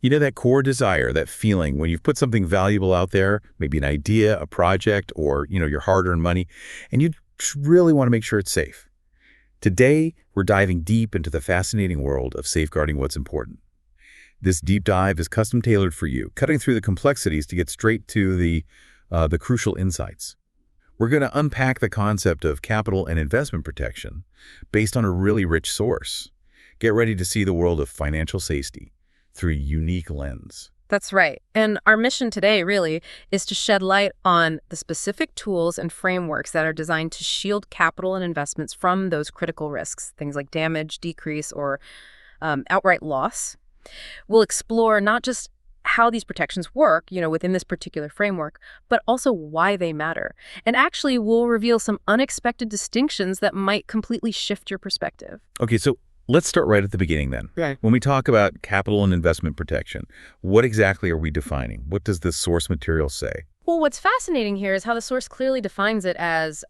You know, that core desire, that feeling when you've put something valuable out there, maybe an idea, a project, or, your hard-earned money, and you really want to make sure it's safe. Today, we're diving deep into the fascinating world of safeguarding what's important. This deep dive is custom tailored for you, cutting through the complexities to get straight to the crucial insights. We're going to unpack the concept of capital and investment protection based on a really rich source. Get ready to see the world of financial safety through a unique lens. That's right. And our mission today, really, is to shed light on the specific tools and frameworks that are designed to shield capital and investments from those critical risks, things like damage, decrease, or outright loss. We'll explore not just how these protections work, within this particular framework, but also why they matter. And actually, we'll reveal some unexpected distinctions that might completely shift your perspective. Okay, so let's start right at the beginning then. Right. When we talk about capital and investment protection, what exactly are we defining? What does the source material say? Well, what's fascinating here is how the source clearly defines it as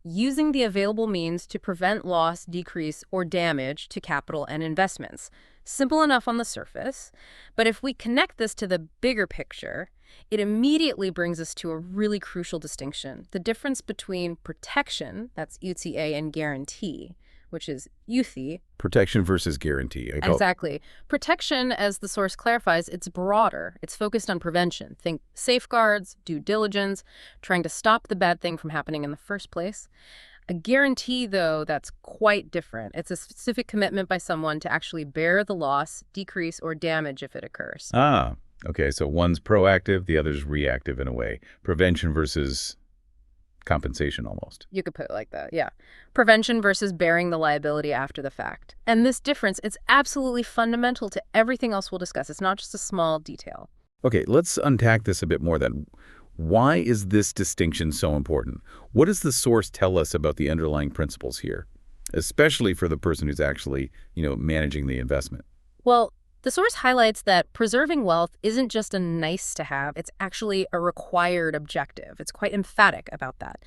using the available means to prevent loss, decrease, or damage to capital and investments. Simple enough on the surface, but if we connect this to the bigger picture, it immediately brings us to a really crucial distinction. The difference between protection, that's UTA, and guarantee, which is UTHI. Protection versus guarantee. Exactly. Protection, as the source clarifies, it's broader. It's focused on prevention. Think safeguards, due diligence, trying to stop the bad thing from happening in the first place. A guarantee, though, that's quite different. It's a specific commitment by someone to actually bear the loss, decrease, or damage if it occurs. Ah, okay. So one's proactive, the other's reactive in a way. Prevention versus compensation almost. You could put it like that, yeah. Prevention versus bearing the liability after the fact. And this difference, it's absolutely fundamental to everything else we'll discuss. It's not just a small detail. Okay, let's unpack this a bit more then. Why is this distinction so important? What does the source tell us about the underlying principles here, especially for the person who's actually, managing the investment? Well, the source highlights that preserving wealth isn't just a nice to have, it's actually a required objective. It's quite emphatic about that.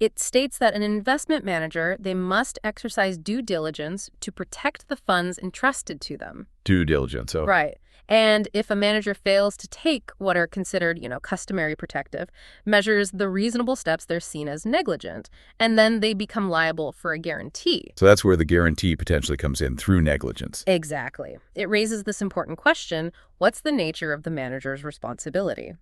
It states that an investment manager, they must exercise due diligence to protect the funds entrusted to them. Due diligence. Oh. Right. And if a manager fails to take what are considered, customary protective measures, the reasonable steps, they're seen as negligent, and then they become liable for a guarantee. So that's where the guarantee potentially comes in, through negligence. Exactly. It raises this important question: what's the nature of the manager's responsibility?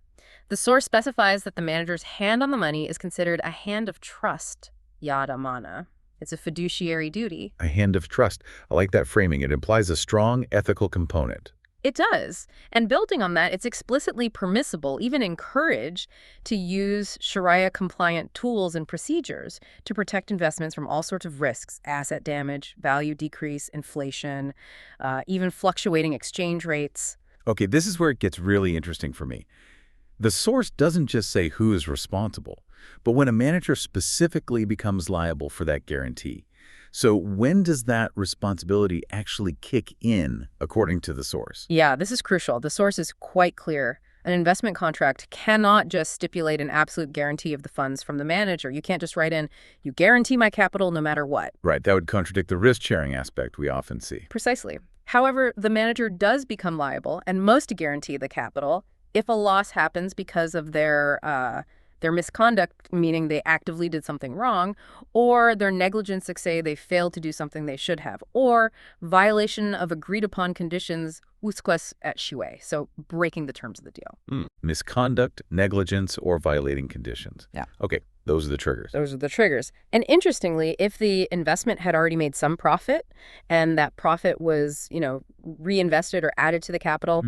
The source specifies that the manager's hand on the money is considered a hand of trust, yad amana. It's a fiduciary duty. A hand of trust. I like that framing. It implies a strong ethical component. It does. And building on that, it's explicitly permissible, even encouraged, to use Shari'ah-compliant tools and procedures to protect investments from all sorts of risks: asset damage, value decrease, inflation, even fluctuating exchange rates. Okay, this is where it gets really interesting for me. The source doesn't just say who is responsible, but when a manager specifically becomes liable for that guarantee. So when does that responsibility actually kick in, according to the source? Yeah, this is crucial. The source is quite clear. An investment contract cannot just stipulate an absolute guarantee of the funds from the manager. You can't just write in, you guarantee my capital no matter what. Right, that would contradict the risk-sharing aspect we often see. Precisely. However, the manager does become liable and must guarantee the capital if a loss happens because of their misconduct, meaning they actively did something wrong, or their negligence, like say they failed to do something they should have, or violation of agreed upon conditions, usquas et shue, so breaking the terms of the deal. Misconduct, negligence, or violating conditions. Yeah. Okay, those are the triggers. Those are the triggers. And interestingly, if the investment had already made some profit and that profit was, reinvested or added to the capital,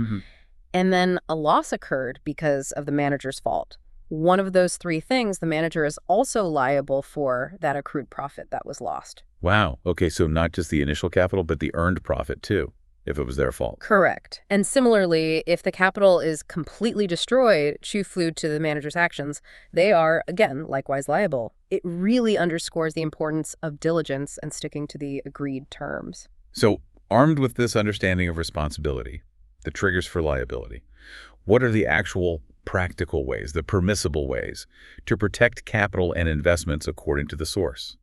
and then a loss occurred because of the manager's fault, one of those three things, the manager is also liable for that accrued profit that was lost. Wow. Okay, so not just the initial capital, but the earned profit too, if it was their fault. Correct. And similarly, if the capital is completely destroyed, flew to the manager's actions, they are, again, likewise liable. It really underscores the importance of diligence and sticking to the agreed terms. So, armed with this understanding of responsibility, the triggers for liability, what are the actual practical ways, the permissible ways, to protect capital and investments according to the source?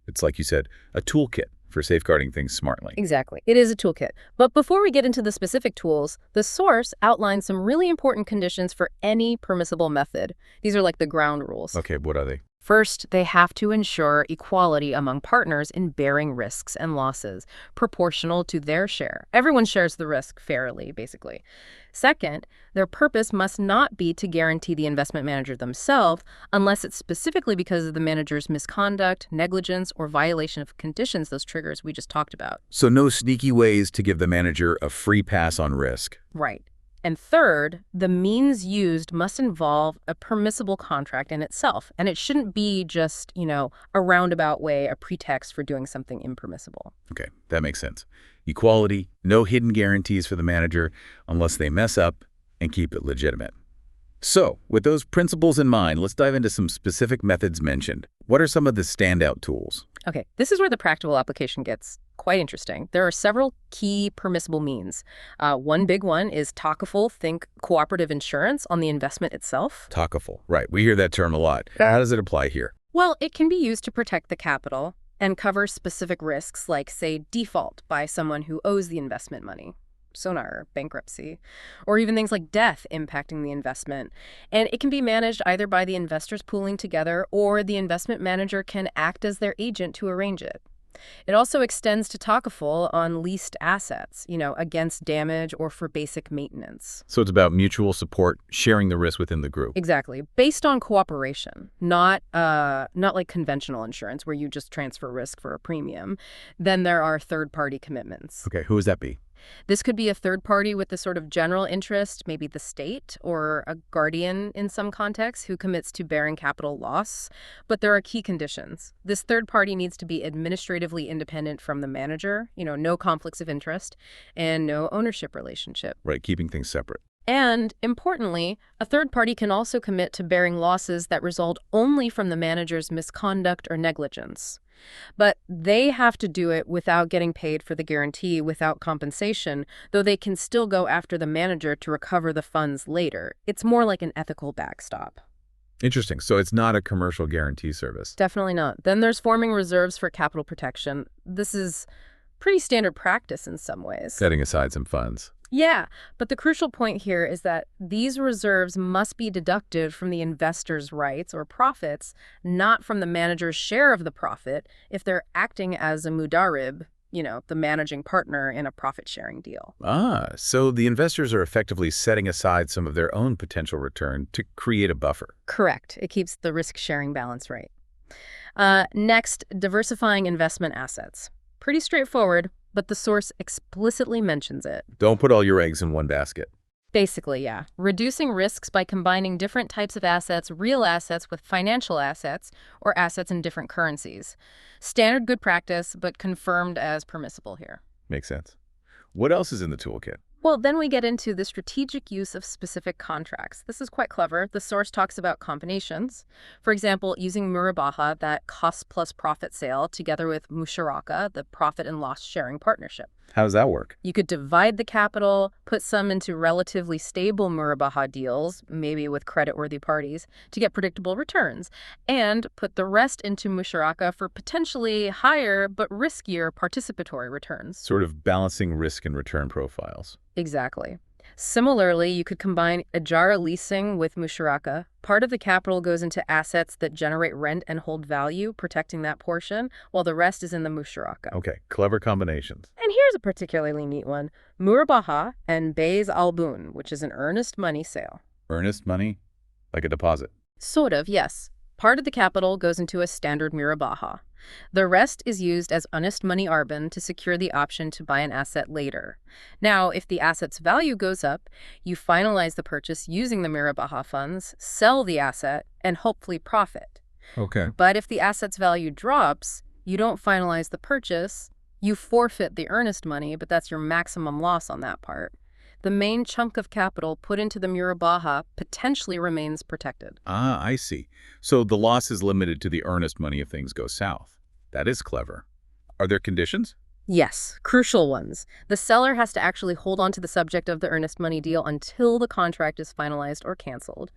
It's like you said, a toolkit for safeguarding things smartly. Exactly. It is a toolkit. But before we get into the specific tools, the source outlines some really important conditions for any permissible method. These are like the ground rules. Okay, what are they? First, they have to ensure equality among partners in bearing risks and losses, proportional to their share. Everyone shares the risk fairly, basically. Second, their purpose must not be to guarantee the investment manager themselves, unless it's specifically because of the manager's misconduct, negligence, or violation of conditions, those triggers we just talked about. So no sneaky ways to give the manager a free pass on risk. Right. And third, the means used must involve a permissible contract in itself. And it shouldn't be just, a roundabout way, a pretext for doing something impermissible. Okay, that makes sense. Equality, no hidden guarantees for the manager unless they mess up, and keep it legitimate. So, with those principles in mind, let's dive into some specific methods mentioned. What are some of the standout tools? Okay, this is where the practical application gets quite interesting. There are several key permissible means. One big one is TACAFL, think cooperative insurance on the investment itself. TACAFL, right. We hear that term a lot. How does it apply here? Well, it can be used to protect the capital and cover specific risks like, say, default by someone who owes the investment money. Sonar, bankruptcy, or even things like death impacting the investment. And it can be managed either by the investors pooling together or the investment manager can act as their agent to arrange it. It also extends to TACAFL on leased assets, against damage or for basic maintenance. So it's about mutual support, sharing the risk within the group. Exactly. Based on cooperation, not like conventional insurance where you just transfer risk for a premium. Then there are third-party commitments. Okay, who would that be? This could be a third party with the sort of general interest, maybe the state or a guardian in some contexts who commits to bearing capital loss. But there are key conditions. This third party needs to be administratively independent from the manager, no conflicts of interest, and no ownership relationship. Right, keeping things separate. And, importantly, a third party can also commit to bearing losses that result only from the manager's misconduct or negligence. But they have to do it without getting paid for the guarantee, without compensation, though they can still go after the manager to recover the funds later. It's more like an ethical backstop. Interesting. So it's not a commercial guarantee service. Definitely not. Then there's forming reserves for capital protection. This is pretty standard practice in some ways. Setting aside some funds. Yeah, but the crucial point here is that these reserves must be deducted from the investor's rights or profits, not from the manager's share of the profit if they're acting as a mudarib, the managing partner in a profit-sharing deal. So the investors are effectively setting aside some of their own potential return to create a buffer. Correct. It keeps the risk-sharing balance right. Next, diversifying investment assets. Pretty straightforward, but the source explicitly mentions it. Don't put all your eggs in one basket. Basically, yeah. Reducing risks by combining different types of assets, real assets with financial assets, or assets in different currencies. Standard good practice, but confirmed as permissible here. Makes sense. What else is in the toolkit? Well, then we get into the strategic use of specific contracts. This is quite clever. The source talks about combinations. For example, using murabaha, that cost plus profit sale, together with musharaka, the profit and loss sharing partnership. How does that work? You could divide the capital, put some into relatively stable murabaha deals, maybe with creditworthy parties, to get predictable returns, and put the rest into musharaka for potentially higher but riskier participatory returns. Sort of balancing risk and return profiles. Exactly. Similarly, you could combine ijara leasing with musharaka. Part of the capital goes into assets that generate rent and hold value, protecting that portion, while the rest is in the musharaka. Okay, clever combinations. And here's a particularly neat one. Murabaha and Bay's albun, which is an earnest money sale. Earnest money? Like a deposit? Sort of, yes. Part of the capital goes into a standard murabaha. The rest is used as earnest money arbin to secure the option to buy an asset later. Now, if the asset's value goes up, you finalize the purchase using the murabaha funds, sell the asset, and hopefully profit. Okay. But if the asset's value drops, you don't finalize the purchase, you forfeit the earnest money, but that's your maximum loss on that part. The main chunk of capital put into the murabaha potentially remains protected. I see. So the loss is limited to the earnest money if things go south. That is clever. Are there conditions? Yes, crucial ones. The seller has to actually hold on to the subject of the earnest money deal until the contract is finalized or canceled,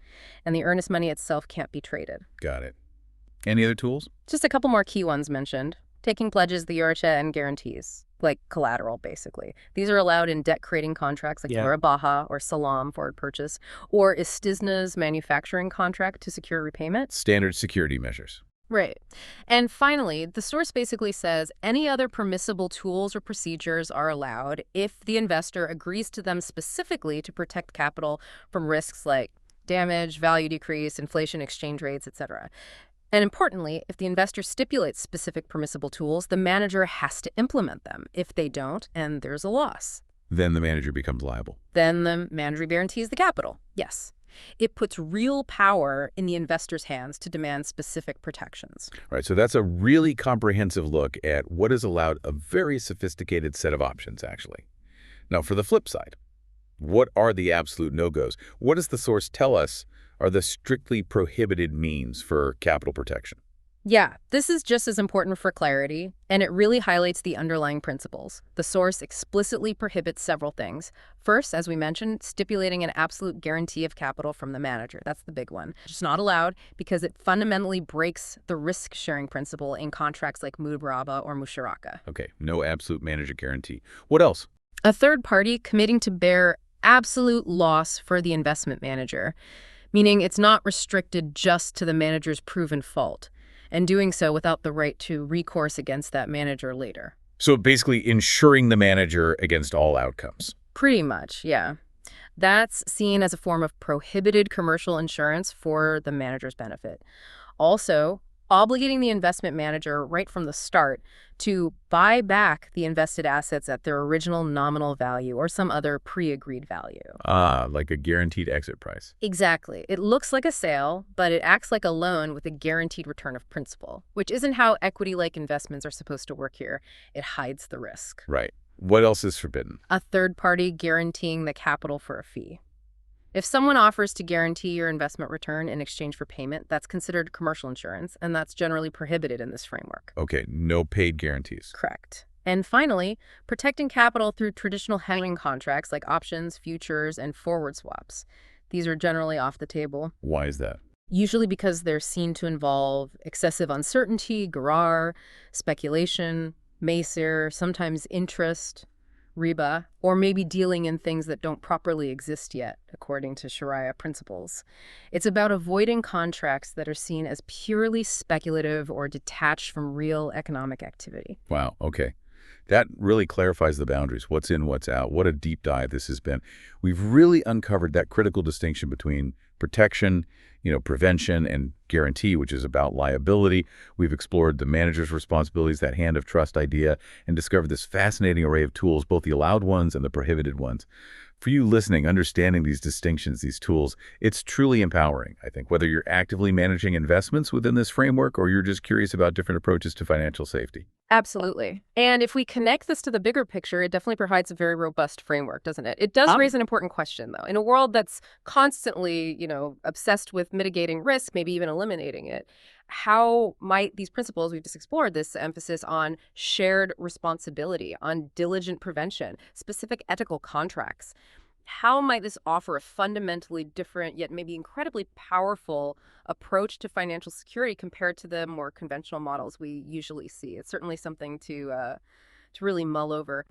and the earnest money itself can't be traded. Got it. Any other tools? Just a couple more key ones mentioned. taking pledges, the Yorcha, and guarantees, like collateral, basically. These are allowed in debt-creating contracts like Yeah. Baja or Salam forward purchase, or Istisna's manufacturing contract to secure repayment. Standard security measures. Right. And finally, the source basically says any other permissible tools or procedures are allowed if the investor agrees to them specifically to protect capital from risks like damage, value decrease, inflation, exchange rates, etc. And importantly, if the investor stipulates specific permissible tools, the manager has to implement them. If they don't, and there's a loss, Then the manager becomes liable. then the manager guarantees the capital. Yes. It puts real power in the investor's hands to demand specific protections. All right, so that's a really comprehensive look at what is allowed, a very sophisticated set of options, actually. Now, for the flip side, what are the absolute no-goes? What does the source tell us are the strictly prohibited means for capital protection? Yeah, this is just as important for clarity, and it really highlights the underlying principles. The source explicitly prohibits several things. First, as we mentioned, stipulating an absolute guarantee of capital from the manager. That's the big one. It's not allowed because it fundamentally breaks the risk-sharing principle in contracts like Mubraba or Musharaka. Okay, no absolute manager guarantee. What else? A third party committing to bear absolute loss for the investment manager, meaning it's not restricted just to the manager's proven fault, and doing so without the right to recourse against that manager later. So basically insuring the manager against all outcomes. Pretty much, yeah. That's seen as a form of prohibited commercial insurance for the manager's benefit. Also, obligating the investment manager right from the start to buy back the invested assets at their original nominal value or some other pre-agreed value. Like a guaranteed exit price. Exactly. It looks like a sale, but it acts like a loan with a guaranteed return of principal, which isn't how equity-like investments are supposed to work here. It hides the risk. Right. What else is forbidden? A third party guaranteeing the capital for a fee. If someone offers to guarantee your investment return in exchange for payment, that's considered commercial insurance, and that's generally prohibited in this framework. Okay, no paid guarantees. Correct. And finally, protecting capital through traditional hedging contracts like options, futures, and forward swaps. These are generally off the table, Why is that? usually because they're seen to involve excessive uncertainty, garar, speculation, macer, sometimes interest, riba, or maybe dealing in things that don't properly exist yet, according to Shari'ah principles. It's about avoiding contracts that are seen as purely speculative or detached from real economic activity. Wow, okay. That really clarifies the boundaries, what's in, what's out. What a deep dive this has been. We've really uncovered that critical distinction between protection, prevention, and guarantee, which is about liability. We've explored the manager's responsibilities, that hand of trust idea, and discovered this fascinating array of tools, both the allowed ones and the prohibited ones. For you listening, understanding these distinctions, these tools, it's truly empowering, I think, whether you're actively managing investments within this framework or you're just curious about different approaches to financial safety. Absolutely. And if we connect this to the bigger picture, it definitely provides a very robust framework, doesn't it? It does raise an important question, though. In a world that's constantly, obsessed with mitigating risk, maybe even eliminating it, how might these principles we've just explored, this emphasis on shared responsibility, on diligent prevention, specific ethical contracts, how might this offer a fundamentally different yet maybe incredibly powerful approach to financial security compared to the more conventional models we usually see? It's certainly something to really mull over.